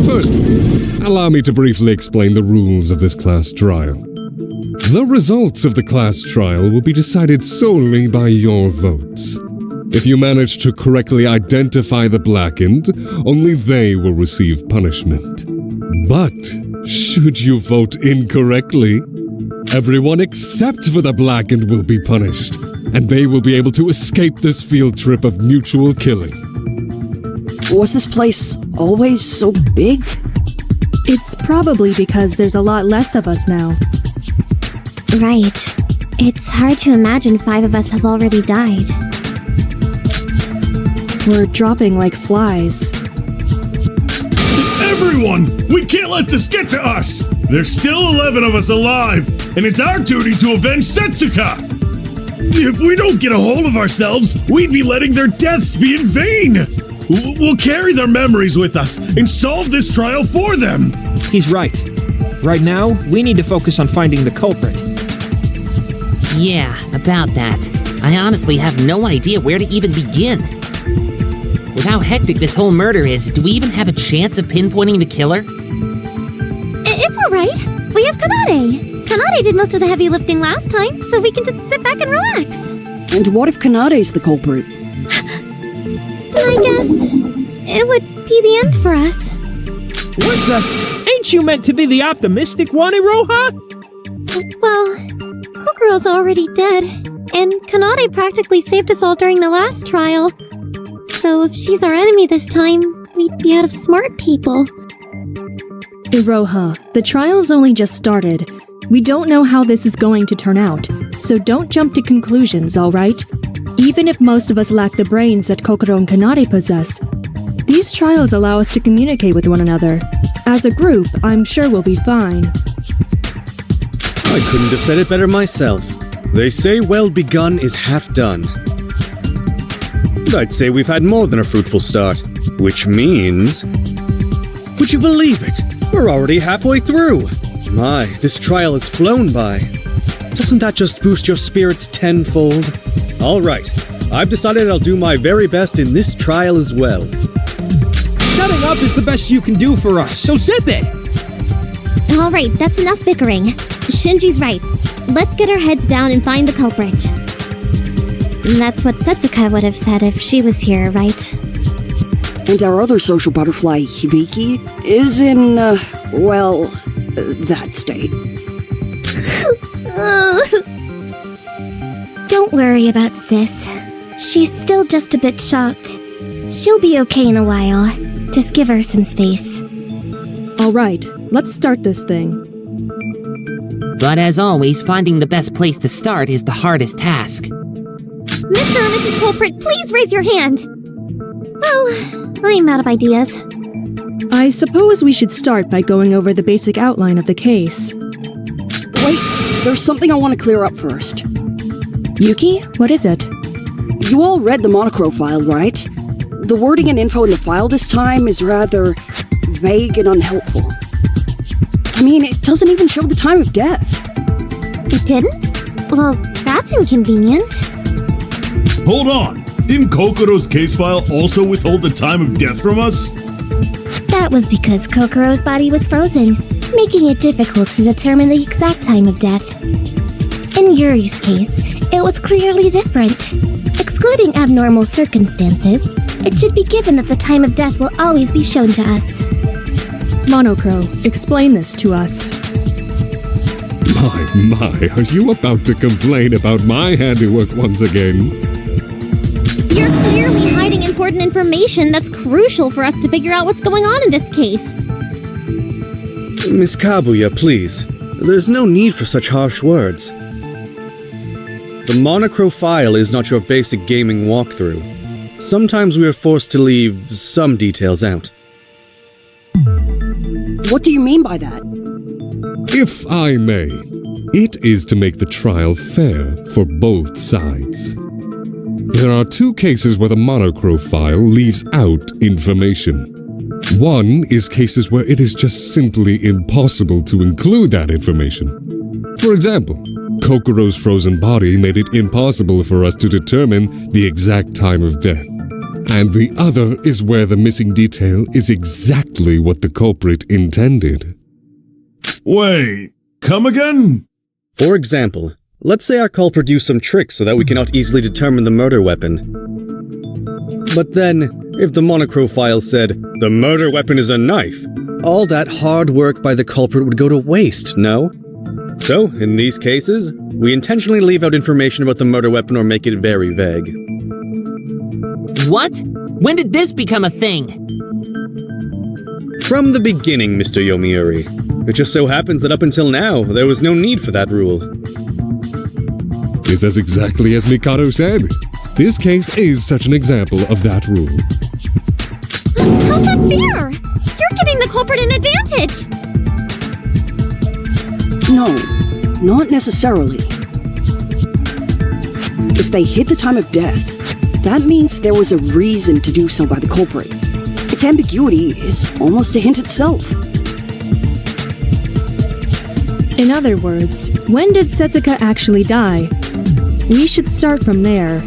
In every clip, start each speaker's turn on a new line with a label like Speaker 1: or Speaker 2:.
Speaker 1: First, allow me to briefly explain the rules of this class trial. The results of the class trial will be decided solely by your votes. If you manage to correctly identify the blackened, only they will receive punishment. But should you vote incorrectly, everyone except for the blackened will be punished, and they will be able to escape this field trip of mutual killing.
Speaker 2: Was this place always so big?
Speaker 3: It's probably because there's a lot less of us now.
Speaker 4: Right. It's hard to imagine 5 of us have already died.
Speaker 3: We're dropping like flies.
Speaker 5: Everyone! We can't let this get to us! There's still 11 of us alive, and it's our duty to avenge Setsuka! If we don't get a hold of ourselves, we'd be letting their deaths be in vain! We'll carry their memories with us and solve this trial for them!
Speaker 6: He's right. Right now, we need to focus on finding the culprit.
Speaker 7: Yeah, about that. I honestly have no idea where to even begin. With how hectic this whole murder is, do we even have a chance of pinpointing the killer?
Speaker 4: It's alright. We have Kanade. Kanade did most of the heavy lifting last time, so we can just sit back and relax.
Speaker 2: And what if Kanade's the culprit?
Speaker 4: Then I guess it would be the end for us.
Speaker 6: What the? Ain't you meant to be the optimistic one, Iroha?
Speaker 4: Well, Kokuro's already dead, and Kanade practically saved us all during the last trial. So if she's our enemy this time, we'd be out of smart people.
Speaker 3: Iroha, the trial's only just started. We don't know how this is going to turn out, so don't jump to conclusions, alright? Even if most of us lack the brains that Kokoro and Kanade possess, these trials allow us to communicate with one another. As a group, I'm sure we'll be fine.
Speaker 8: I couldn't have said it better myself. They say well begun is half done. I'd say we've had more than a fruitful start, which means... Would you believe it? We're already halfway through! My, this trial has flown by. Doesn't that just boost your spirits tenfold? Alright, I've decided I'll do my very best in this trial as well.
Speaker 6: Shutting up is the best you can do for us, so zip it!
Speaker 4: Alright, that's enough bickering. Shinji's right. Let's get our heads down and find the culprit. That's what Setsuka would have said if she was here, right?
Speaker 2: And our other social butterfly, Hibiki, is in, that state.
Speaker 4: Don't worry about Sis. She's still just a bit shocked. She'll be okay in a while. Just give her some space.
Speaker 3: Alright, let's start this thing.
Speaker 7: But as always, finding the best place to start is the hardest task.
Speaker 4: Mr. or Mrs. Culprit, please raise your hand! Well, I'm out of ideas.
Speaker 3: I suppose we should start by going over the basic outline of the case.
Speaker 2: Wait, there's something I want to clear up first.
Speaker 3: Yuki, what is it?
Speaker 2: You all read the monochrome file, right? The wording and info in the file this time is rather vague and unhelpful. I mean, it doesn't even show the time of death.
Speaker 4: It didn't? Well, that's inconvenient.
Speaker 5: Hold on! Didn't Kokoro's case file also withhold the time of death from us?
Speaker 4: That was because Kokoro's body was frozen, making it difficult to determine the exact time of death. In Yuri's case, it was clearly different. Excluding abnormal circumstances, it should be given that the time of death will always be shown to us.
Speaker 3: Monochrome, explain this to us.
Speaker 1: My, are you about to complain about my handiwork once again?
Speaker 4: You're clearly hiding important information that's crucial for us to figure out what's going on in this case.
Speaker 8: Miss Kabuya, please. There's no need for such harsh words. The Monochrome file is not your basic gaming walkthrough. Sometimes we are forced to leave some details out.
Speaker 2: What do you mean by that?
Speaker 1: If I may, it is to make the trial fair for both sides. There are two cases where the Monochrome file leaves out information. One is cases where it is just simply impossible to include that information. For example, Kokoro's frozen body made it impossible for us to determine the exact time of death. And the other is where the missing detail is exactly what the culprit intended.
Speaker 5: Wait, come again?
Speaker 8: For example, let's say our culprit used some tricks so that we cannot easily determine the murder weapon. But then, if the Monochrome file said, the murder weapon is a knife, all that hard work by the culprit would go to waste, no? So, in these cases, we intentionally leave out information about the murder weapon or make it very vague.
Speaker 7: What? When did this become a thing?
Speaker 8: From the beginning, Mr. Yomiuri. It just so happens that up until now, there was no need for that rule.
Speaker 1: It's as exactly as Mikado said. This case is such an example of that rule.
Speaker 4: How's that fair? You're giving the culprit an advantage!
Speaker 2: No, not necessarily. If they hid the time of death, that means there was a reason to do so by the culprit. Its ambiguity is almost a hint itself.
Speaker 3: In other words, when did Setsuka actually die? We should start from there.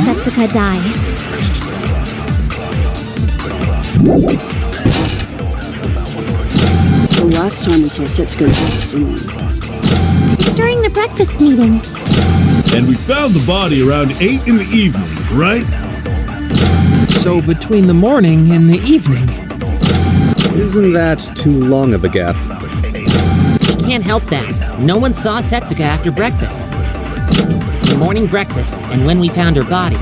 Speaker 4: Setsuka die?
Speaker 2: The last time we saw Setsuka was
Speaker 4: During the breakfast meeting.
Speaker 5: And we found the body around 8 in the evening, right?
Speaker 6: So between the morning and the evening.
Speaker 8: Isn't that too long of a gap?
Speaker 7: I can't help that. No one saw Setsuka after breakfast. The morning breakfast, and when we found her body.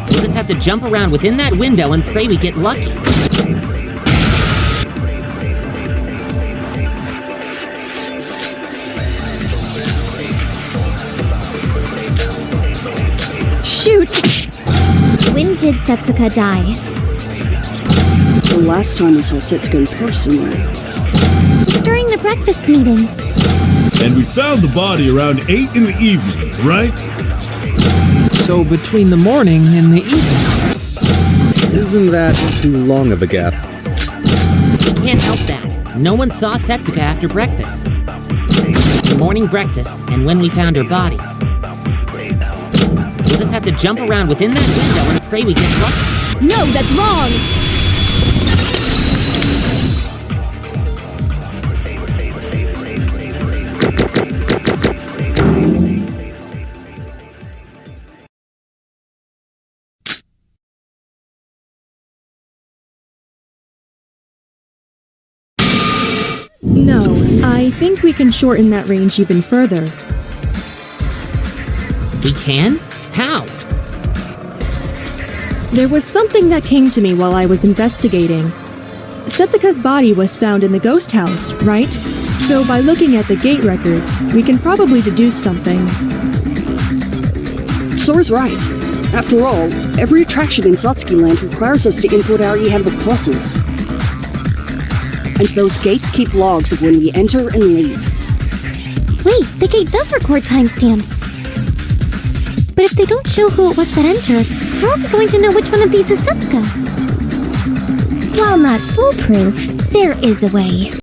Speaker 7: We'll just have to jump around within that window and pray we get lucky.
Speaker 3: Shoot!
Speaker 4: When did Setsuka die?
Speaker 2: The last time I saw Setsuka in person,
Speaker 4: During the breakfast meeting.
Speaker 5: And we found the body around 8 in the evening, right?
Speaker 6: So between the morning and the evening.
Speaker 8: Isn't that too long of a gap?
Speaker 7: We can't help that. No one saw Setsuka after breakfast. The morning breakfast, and when we found her body. We'll just have to jump around within that window and pray we get lucky.
Speaker 3: No, that's wrong! No, I think we can shorten that range even further.
Speaker 7: We can? How?
Speaker 3: There was something that came to me while I was investigating. Setsuka's body was found in the ghost house, right? So by looking at the gate records, we can probably deduce something.
Speaker 2: Sora's right. After all, every attraction in Satsuki Land requires us to input our e-handbook pluses. And those gates keep logs of when we enter and leave.
Speaker 4: Wait, the gate does record timestamps. But if they don't show who it was that entered, how are we going to know which one of these is Setsuka? While not foolproof, there is a way.